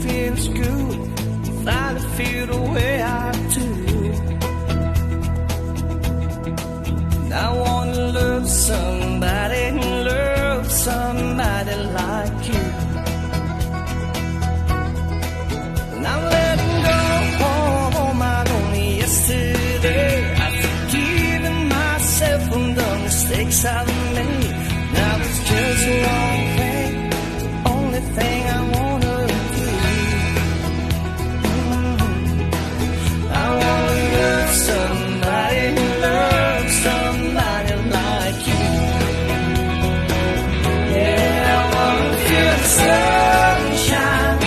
feels good. Finally feel the way I do. I wanna love somebody like you. And I'm letting go of all my lonely yesterday. I've forgiven myself from the mistakes I've made. Now it's just one thing, the only thing I wanna do. I wanna love somebody like you. Yeah, I wanna feel the sunshine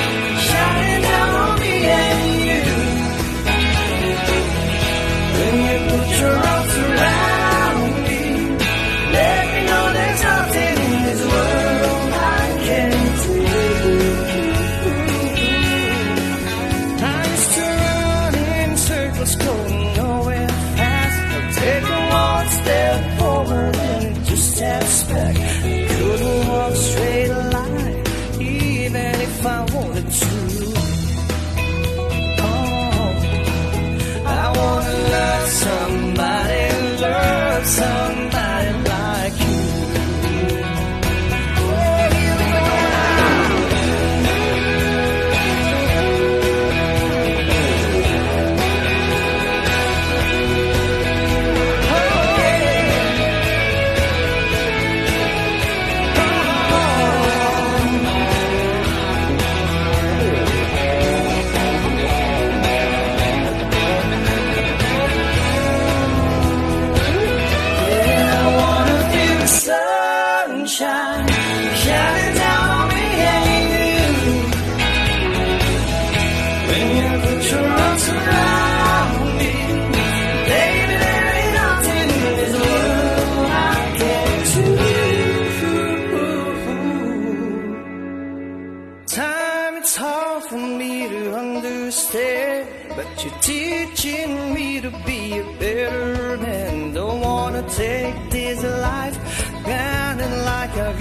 shining down on me and you. When you put your arms around me, let me know there's nothing in this world I can't do. I used to run in circles, going nowhere fast. I'll take one step forward and just step back. Couldn't walk a straight line, even if I wanted to. Oh, I wanna love somebody like you. Sunshine shining down on me and you. When you put your arms around me, baby, there ain't nothing in this world I can't do. Time, it's hard for me to understand, but you're teaching me to be a better man. Don't wanna take this life like I've